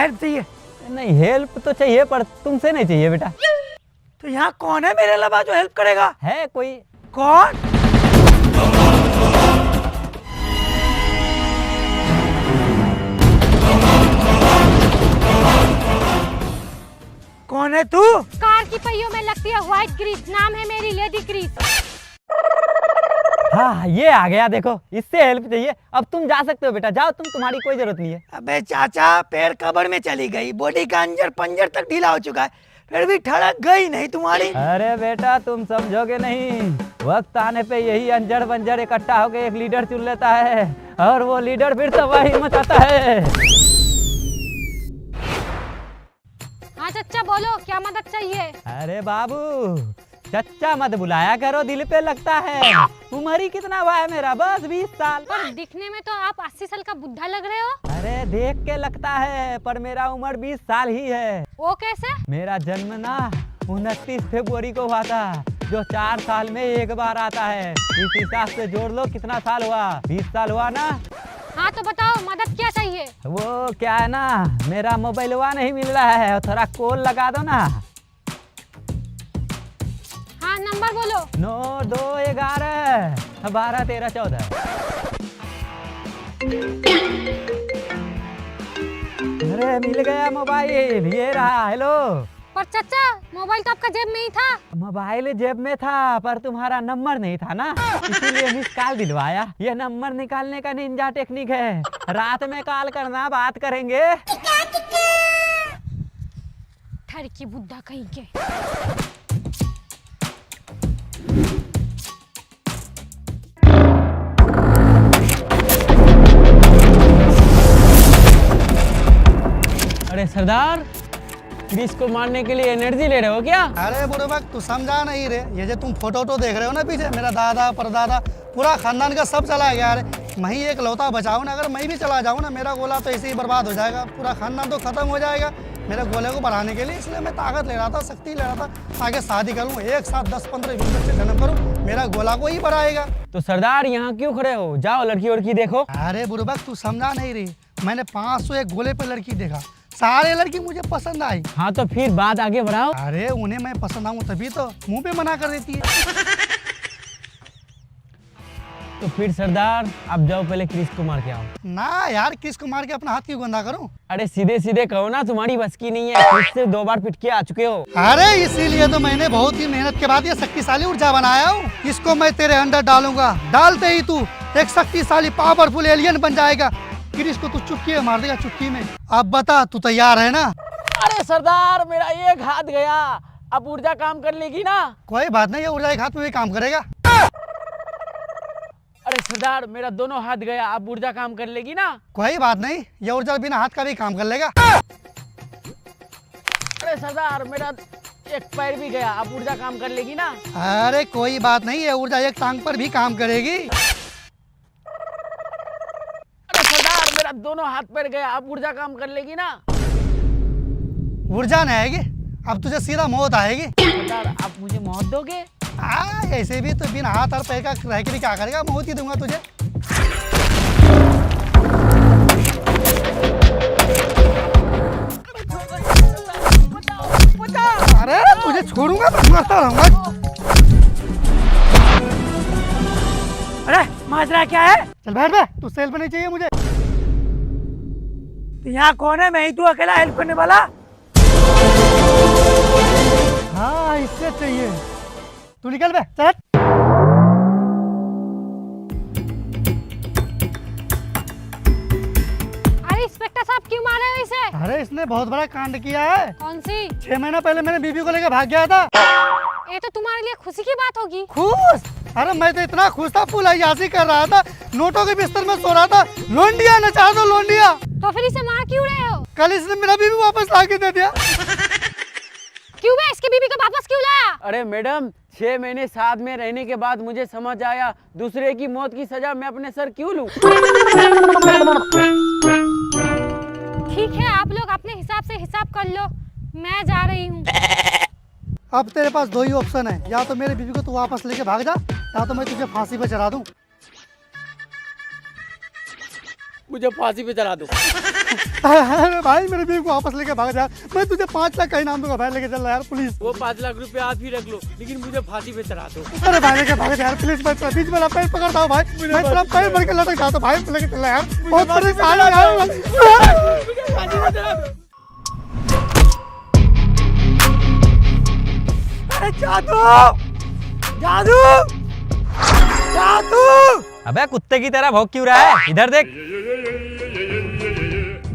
Help चाहिए? नहीं, help तो चाहिए पर तुमसे नहीं चाहिए बेटा। तो यहाँ कौन है मेरे अलावा जो हेल्प करेगा? है कोई? कौन? कौन है तू? कार की पहियों में लगती है व्हाइट ग्रीस, नाम है मेरी लेडी ग्रीस। हाँ ये आ गया, देखो इससे हेल्प चाहिए। अब तुम जा सकते हो बेटा, जाओ तुम, तुम्हारी कोई जरूरत नहीं है। अबे चाचा, पैर कब्र में चली गई, बॉडी का अंजर पंजर तक ढीला हो चुका है, फिर भी ठड़क गई नहीं तुम्हारी। अरे बेटा तुम समझोगे नहीं, वक्त आने पे यही अंजर बंजर इकट्ठा होके एक लीडर चुन लेता है और वो लीडर फिर तबाही मचाता है। हाँ चच्चा बोलो, क्या मदद चाहिए? अरे बाबू चच्चा मत बुलाया करो, दिल पे लगता है। उम्र ही कितना हुआ है मेरा? बस 20 साल। पर दिखने में तो आप 80 साल का बुढ़ा लग रहे हो। अरे देख के लगता है पर मेरा उम्र 20 साल ही है। वो कैसे? मेरा जन्म ना 29 फरवरी को हुआ था, जो 4 साल में एक बार आता है। इस हिसाब से जोड़ लो कितना साल हुआ, 20 साल हुआ ना। हाँ तो बताओ मदद क्या चाहिए? वो क्या है ना, मेरा मोबाइल हुआ नहीं मिल रहा है, थोड़ा कॉल लगा दो ना। हाँ नंबर बोलो। 9 2 11 12 13 14। अरे मिल गया मोबाइल, ये रहा। हेलो। पर चच्चा मोबाइल तो आपका जेब में ही था। मोबाइल जेब में था पर तुम्हारा नंबर नहीं था ना, इसीलिए मिस कॉल दिलवाया। ये नंबर निकालने का निंजा टेक्निक है, रात में कॉल करना, बात करेंगे। ठरकी बुड्ढा कहीं के। अरे सरदार, क्रिस को मारने के लिए एनर्जी ले रहे हो क्या? अरे बुढ़बक तू समझा नहीं रे, ये जो तुम फोटो देख रहे हो ना पीछे, मेरा दादा परदादा पूरा खानदान का सब चला गया। अरे मैं ही एक लौता बचाऊं ना, अगर मैं भी चला जाऊं ना, मेरा गोला तो ऐसे ही बर्बाद हो जाएगा, पूरा खानदान तो खत्म हो जाएगा। मेरे गोले को बढ़ाने के लिए इसलिए मैं ताकत ले रहा था, शक्ति ले रहा था, आगे शादी करूँ, एक साथ 10-15 20 बच्चे जन्म करूँ, मेरा गोला को ही बढ़ाएगा। तो सरदार यहाँ क्यों खड़े हो, जाओ लड़की वड़की देखो। अरे बुढ़बक तू समझा नहीं रही, मैंने 501 गोले पे लड़की देखा, सारे लड़की मुझे पसंद आई। हाँ तो फिर बात आगे बढ़ाओ। अरे उन्हें मैं पसंद आऊँ तभी तो मुंह पे मना कर देती है। तो फिर सरदार आप जाओ, पहले क्रिस को मार के आओ। ना यार, क्रिस को मार के अपना हाथ क्यों गंदा करूं? अरे सीधे सीधे कहो ना, तुम्हारी बस की नहीं है, क्रिस से 2 बार पिट के आ चुके हो। अरे इसीलिए तो मैंने बहुत ही मेहनत के बाद ये शक्तिशाली ऊर्जा बनाया हूँ। इसको मैं तेरे अंदर डालूंगा, डालते ही तू एक शक्तिशाली पावरफुल एलियन बन जाएगा। क्रिस को तू चुटकी में मार देगा, चुटकी में। अब बता तू तैयार है ना? अरे सरदार मेरा एक हाथ गया, अब ऊर्जा काम कर लेगी ना? कोई बात नहीं, ये ऊर्जा एक हाथ में भी काम करेगा। अरे सरदार मेरा दोनों हाथ गया, अब ऊर्जा काम कर लेगी ना? कोई बात नहीं, ये ऊर्जा बिना हाथ का भी काम कर लेगा। अरे सरदार मेरा एक पैर भी गया, अब ऊर्जा काम कर लेगी ना? अरे कोई बात नहीं, ये ऊर्जा एक टांग पर भी काम करेगी। अरे सरदार मेरा दोनों हाथ पैर गया, अब ऊर्जा काम कर लेगी ना? ऊर्जा नहीं आएगी, अब तुझे सीधा मौत आएगी। सरदार आप मुझे मौत दोगे? ऐसे भी तो बिना हाथ और पैर का रह के भी क्या करेगा, मौत ही दूंगा तुझे। अरे तुझे छोड़ूंगा तो मरता रहूंगा। अरे माजरा क्या है? चल बैठ बे, तू सेल्फ नहीं चाहिए मुझे। तो यहाँ कौन है? मैं ही तू अकेला हेल्प करने वाला? हाँ इससे चाहिए, तू निकल बे, चल। अरे इंस्पेक्टर साहब क्यों मार रहे हो इसे? अरे इसने बहुत बड़ा कांड किया है। कौन सी? 6 महीना पहले मैंने बीबी को लेकर भाग गया था। ये तो तुम्हारे लिए खुशी की बात होगी। खुश? अरे मैं तो इतना खुश था, फुल अय्यासी कर रहा था, नोटों के बिस्तर में सो रहा था। लोंडिया नचा दो लोंडिया। तो फिर इसे मार क्यों रहे हो? कल इसने मेरा बीबी वापस ला के दे दिया। क्यों बे, इसकी बीबी को वापस क्यों लाया? अरे मैडम 6 महीने साथ में रहने के बाद मुझे समझ आया, दूसरे की मौत की सजा मैं अपने सर क्यों लूं? ठीक है, आप लोग अपने हिसाब से हिसाब कर लो, मैं जा रही हूँ। अब तेरे पास 2 ही ऑप्शन है, या तो मेरी बीबी को तू वापस लेके भाग जा, या तो मैं तुझे फांसी पे चढ़ा दूं। मुझे फांसी पे चढ़ा दो। अरे भाई मेरे बीवी को वापस लेके भाग जा, मैं तुझे 5 लाख का इनाम दूंगा भाई, लेके चल रहा यार प्लीज। वो 5 लाख रुपए आप ही रख लो, लेकिन मुझे फांसी पे चढ़ा दो। अरे भाई लेके भाग जा यार प्लीज, मैं बीच में पैर पकड़ता हूँ भाई, मैं तेरा पैर भर के लटक जाता हूँ भाई, लेके चल यार, बहुत परेशान है यार। अरे जादू, जादू, जादू। अबे कुत्ते की तरह भौंक क्यों रहा है? इधर देख।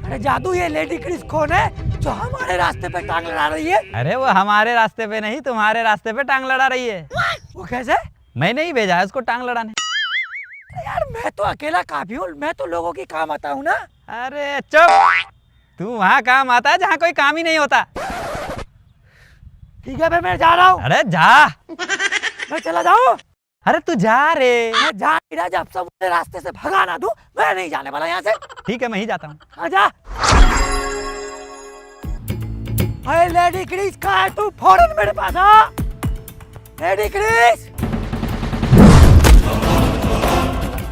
अरे जादू, ये लेडी क्रिस कौन है जो हमारे रास्ते पे टांग लड़ा रही है? अरे वो हमारे रास्ते पे नहीं, तुम्हारे रास्ते पे टांग लड़ा रही है। वो कैसे? मैंने ही भेजा है उसको टांग लड़ाने। अरे यार मैं तो अकेला काफी हूँ, मैं तो लोगों की काम आता हूँ ना। अरे चुप, तू वहाँ काम आता है जहाँ कोई काम ही नहीं होता। ठीक है फिर मैं जा रहा हूँ। अरे जा। मैं चला जाऊँ? अरे तू जा रे। मैं जा नहीं रहा, जब सब मुझे रास्ते से भगा ना दूं, मैं नहीं जाने वाला यहाँ से। ठीक है मैं ही जाता हूँ। आजा। अरे लेडी क्रिस कहाँ है तू? फौरन मेरे पास आ। Lady Chris.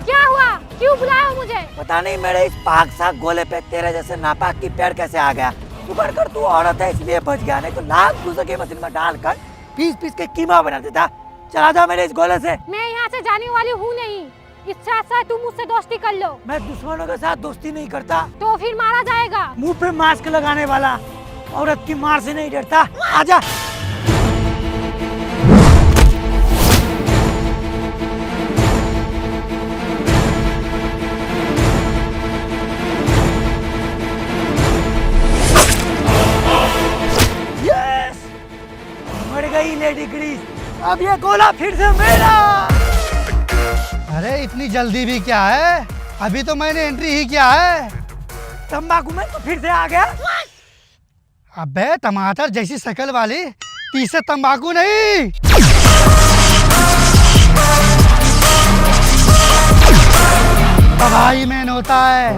क्या हुआ? क्यों बुलाया हो मुझे? पता नहीं मेरे इस पाक साग गोले पे तेरे जैसे नापाक की पैर कैसे आ गया। शुक्र कर तू औरत है इसलिए बच गया, नहीं तो लाख दूसरे की मशीन में डालकर पीस पीस के कीमा बना देता। चला जा मेरे इस गोले से। मैं यहाँ से जाने वाली हूँ नहीं। इच्छा से तुम मुझसे दोस्ती कर लो। मैं दुश्मनों के साथ दोस्ती नहीं करता। तो फिर मारा जाएगा। मुंह पे मास्क लगाने वाला औरत की मार से नहीं डरता। आजा। यस, मर गई लेडी क्रिस। अब ये गोला फिर से मेरा। अरे इतनी जल्दी भी क्या है, अभी तो मैंने एंट्री ही किया है। तंबाकू में तो फिर से आ गया। अबे टमाटर जैसी शक्ल वाली, पीछे तंबाकू नहीं। तबाही में होता है।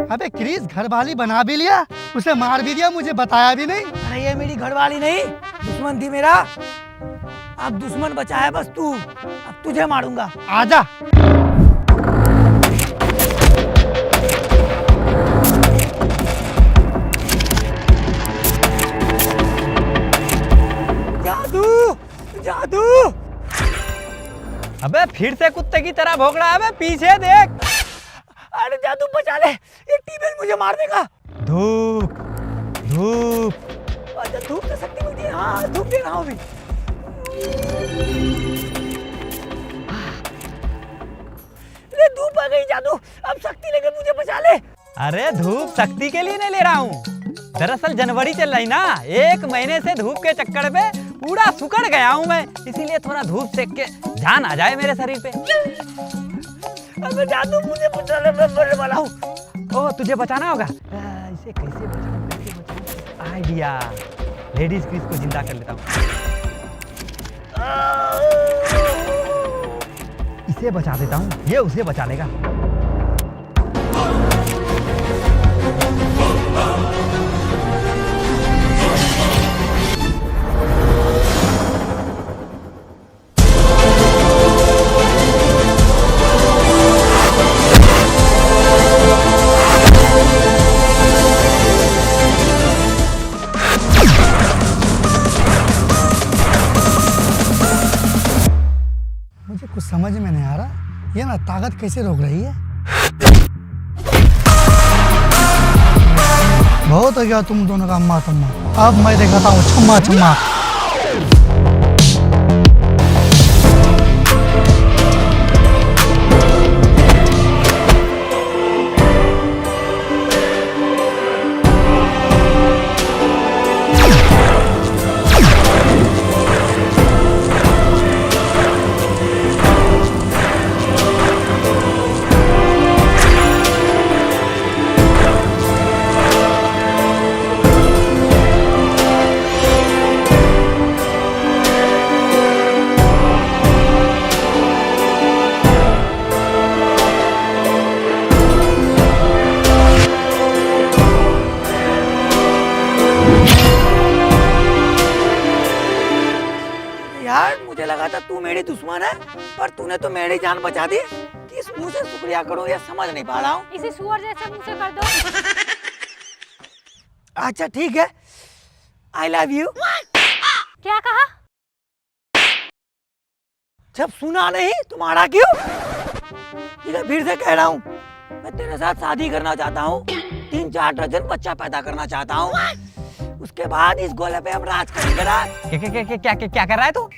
अबे क्रिस घर वाली बना भी लिया, उसे मार भी दिया, मुझे बताया भी नहीं। अरे ये मेरी घरवाली नहीं, दुश्मन थी मेरा। अब दुश्मन बचा है बस तू। अब तुझे मारूंगा। आजा। जादू, जादू। अबे फिर से कुत्ते की तरह भौंक रहा है। अबे पीछे देख। अरे जादू बचा ले, ये टीबेल मुझे मार देगा। धूप धूप। अच्छा धूप से शक्ति मिलती है। हाँ धूप दे रहा हूँ अभी। अरे धूप आ गई जादू, अब शक्ति लेकर मुझे बचा ले। अरे धूप शक्ति के लिए नहीं ले रहा हूँ, दरअसल जनवरी चल रही ना, 1 महीने से धूप के चक्कर में पूरा सुकड़ गया हूँ मैं, इसीलिए थोड़ा धूप सेक के जान आ जाए मेरे शरीर पे। अबे जादू मुझे बचा ले, मैं मरने वाला हूँ। ओ तुझे बचाना होगा। इसे कैसे बचाऊं, कैसे बचाऊं? आइडिया, लेडीज क्रिस को जिंदा कर लेता हूँ। इसे बचा देता हूँ, ये उसे बचा लेगा। मुझे कुछ समझ में नहीं आ रहा, ये ना ताकत कैसे रोक रही है। बहुत हो गया तुम दोनों का अम्मा तम्मा, अब मैं दिखाता हूँ छम्मा छम्मा। था तू मेरी दुश्मन है, पर तूने तो मेरी जान बचा दी। किस मुंह से शुक्रिया करूं ये समझ नहीं पा रहा हूँ। इसे सुअर जैसे मुंह से कर दो। अच्छा ठीक है, आई लव यू। क्या कहा? जब सुना नहीं तुम्हारा क्यों? ठीक है, फिर से कह रहा हूँ, मैं तेरे साथ शादी करना चाहता हूँ, 3-4 दर्जन बच्चा पैदा करना चाहता हूँ, उसके बाद इस गोले पे हम राज करेंगे। क्या कर रहा है तू?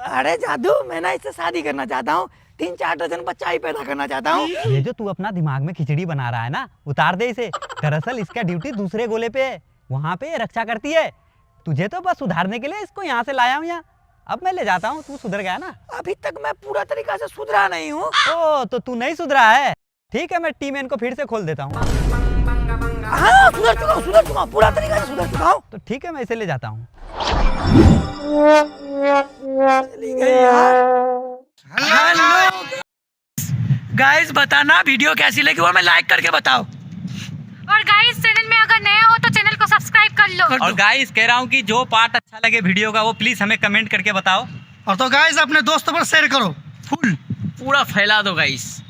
अरे जादू, मैं ना इससे शादी करना चाहता हूँ, 3-4 दर्जन बच्चा ही पैदा करना चाहता हूँ। ये जो तू अपना दिमाग में खिचड़ी बना रहा है ना, उतार दे इसे। दरअसल इसका ड्यूटी दूसरे गोले पे है, वहाँ पे रक्षा करती है। तुझे तो बस सुधारने के लिए इसको यहाँ से लाया हूँ यहाँ। अब मैं ले जाता हूँ, तू सुधर गया ना? अभी तक मैं पूरा तरीका से सुधरा नहीं हूँ। ओ तो तू नहीं सुधरा है? ठीक है, मैं टीम को फिर से खोल देता हूँ। हाँ, सुधर चुका हूँ, पूरा तरीका से सुधर चुका हूँ। तो ठीक है, मैं इसे ले जाता हूँ। चली गई यार। हेलो गाइस, बताना वीडियो कैसी लगी और मैं लाइक करके बताओ। और गाइस, चैनल में अगर नया हो तो चैनल को सब्सक्राइब कर लो। और गाइस कह रहा हूँ कि जो पार्ट अच्छा लगे वीडियो का वो प्लीज हमें कमेंट करके बताओ। और तो गाइस अपने दोस्तों पर शेयर करो, फुल पूरा फैला दो गाइस।